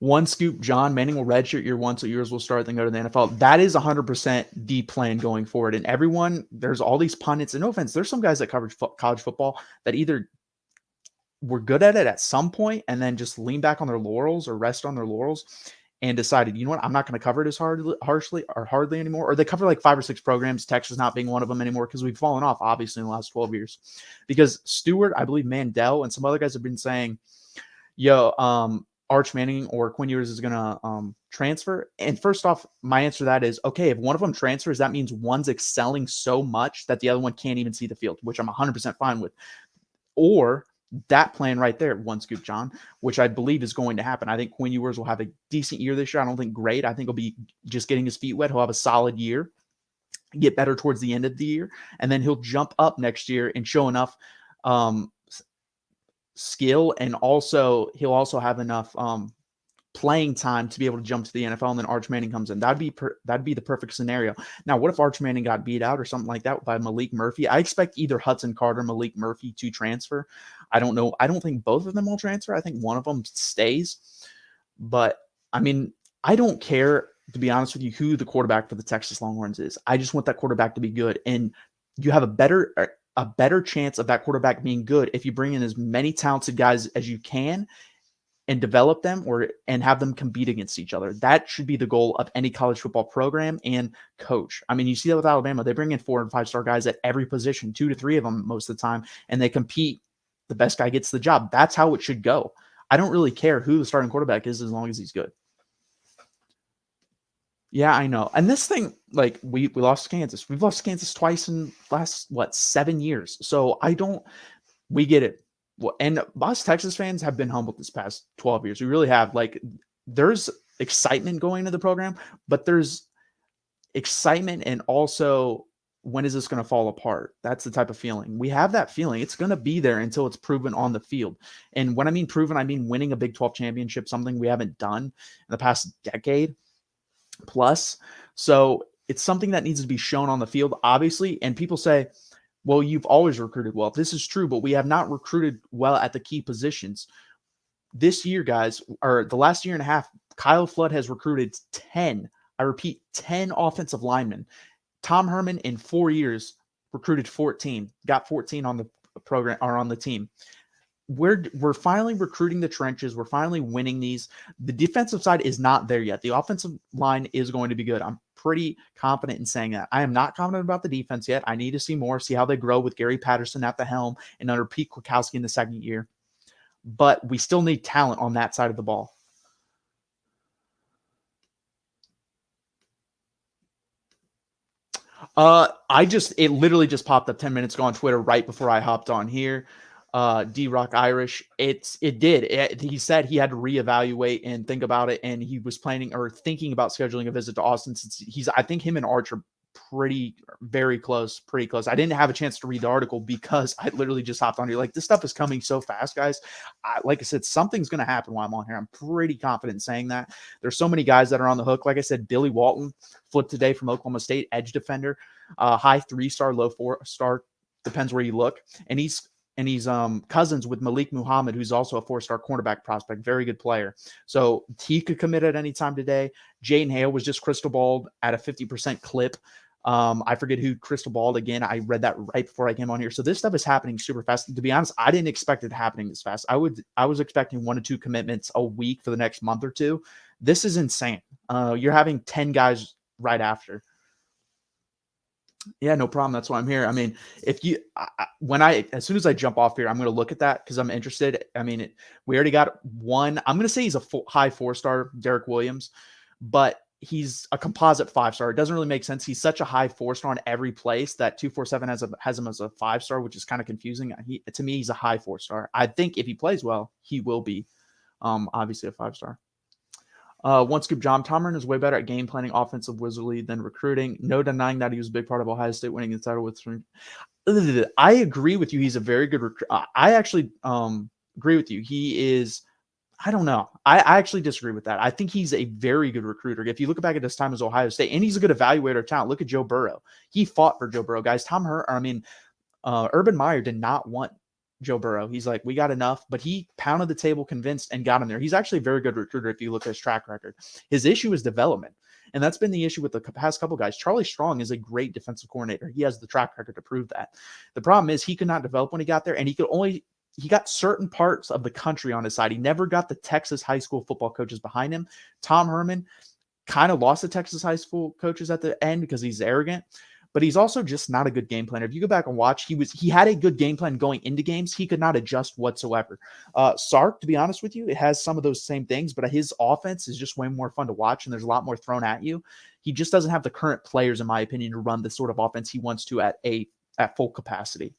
One scoop, John Manning will redshirt year one, so yours will start, then go to the NFL. That is 100% the plan going forward. And everyone, there's all these pundits, and no offense, there's some guys that cover college football that either were good at it at some point and then just lean back on their laurels or rest on their laurels and decided, you know what, I'm not going to cover it as hardly anymore. Or they cover like 5 or 6 programs, Texas not being one of them anymore, because we've fallen off, obviously, in the last 12 years. Because Stewart, I believe Mandel, and some other guys have been saying, Arch Manning or Quin Ewers is going to transfer. And first off, my answer to that is, okay, if one of them transfers, that means one's excelling so much that the other one can't even see the field, which I'm 100% fine with. Or that plan right there, one scoop, John, which I believe is going to happen. I think Quin Ewers will have a decent year this year. I don't think great. I think he'll be just getting his feet wet. He'll have a solid year, get better towards the end of the year, and then he'll jump up next year and show enough skill, and also he'll also have enough playing time to be able to jump to the NFL, and then Arch Manning comes in. That'd be the perfect scenario. Now, what if Arch Manning got beat out or something like that by Malik Murphy? I expect either Hudson Card or Malik Murphy to transfer. I don't know. I don't think both of them will transfer. I think one of them stays. But I mean, I don't care, to be honest with you, who the quarterback for the Texas Longhorns is. I just want that quarterback to be good, and you have a better chance of that quarterback being good if you bring in as many talented guys as you can and develop them and have them compete against each other. That should be the goal of any college football program and coach. I mean, you see that with Alabama. They bring in 4 and 5 star guys at every position, 2 to 3 of them most of the time, and they compete. The best guy gets the job. That's how it should go. I don't really care who the starting quarterback is as long as he's good. Yeah, I know. And this thing, like, we lost Kansas. We've lost Kansas twice in last, 7 years. So we get it. Well, and us Texas fans have been humbled this past 12 years. We really have. Like, there's excitement going into the program, but there's excitement and also, when is this going to fall apart? That's the type of feeling. We have that feeling. It's going to be there until it's proven on the field. And when I mean proven, I mean winning a Big 12 championship, something we haven't done in the past decade plus. So it's something that needs to be shown on the field, obviously. And people say, well, you've always recruited well. This is true, but we have not recruited well at the key positions. This year, guys, or the last year and a half, Kyle Flood has recruited 10, I repeat, 10 offensive linemen. Tom Herman in 4 years recruited 14, got 14 on the program or on the team. We're finally recruiting the trenches. We're finally winning these. The defensive side is not there yet. The offensive line is going to be good. I'm pretty confident in saying that. I am not confident about the defense yet. I need to see more, see how they grow with Gary Patterson at the helm and under Pete Kwiatkowski in the second year. But we still need talent on that side of the ball. It literally just popped up 10 minutes ago on Twitter right before I hopped on here. D-Rock Irish, he said he had to reevaluate and think about it, and he was planning or thinking about scheduling a visit to Austin, since I think him and Arch are pretty close. I didn't have a chance to read the article because I literally just hopped on here. Like, this stuff is coming so fast, guys. Like I said, something's going to happen while I'm on here. I'm pretty confident in saying that. There's so many guys that are on the hook. Like I said, Billy Walton flipped today from Oklahoma State, edge defender, high 3-star, low 4-star, depends where you look. And he's cousins with Malik Muhammad, who's also a 4-star cornerback prospect, very good player. So he could commit at any time today. Jaden Hale was just crystal balled at a 50% clip. I forget who crystal balled again. I read that right before I came on here. So this stuff is happening super fast. To be honest, I didn't expect it happening this fast. I was expecting 1 to 2 commitments a week for the next month or two. This is insane. You're having 10 guys right after. Yeah, no problem. That's why I'm here. I mean, as soon as I jump off here, I'm going to look at that because I'm interested. I mean, we already got one. I'm going to say he's a high 4-star, Derek Williams, but he's a composite 5-star. It doesn't really make sense. He's such a high 4-star in every place that 247 has him as a 5-star, which is kind of confusing. To me, he's a high 4-star. I think if he plays well, he will be obviously a 5-star. One scoop, John Tomlin is way better at game planning, offensive wizardly than recruiting. No denying that he was a big part of Ohio State winning the title with. I agree with you. He's a very good recruit. I actually agree with you. He is. I don't know. I actually disagree with that. I think he's a very good recruiter. If you look back at his time as Ohio State, and he's a good evaluator of talent. Look at Joe Burrow. He fought for Joe Burrow, guys. Urban Meyer did not want Joe Burrow. He's like, we got enough, but he pounded the table, convinced, and got him there. He's actually a very good recruiter if you look at his track record. His issue is development. And that's been the issue with the past couple guys. Charlie Strong is a great defensive coordinator. He has the track record to prove that. The problem is he could not develop when he got there, and he got certain parts of the country on his side. He never got the Texas high school football coaches behind him. Tom Herman kind of lost the Texas high school coaches at the end because he's arrogant, but he's also just not a good game planner. If you go back and watch, he had a good game plan going into games. He could not adjust whatsoever. Sark, to be honest with you, it has some of those same things, but his offense is just way more fun to watch, and there's a lot more thrown at you. He just doesn't have the current players, in my opinion, to run the sort of offense he wants to at full capacity.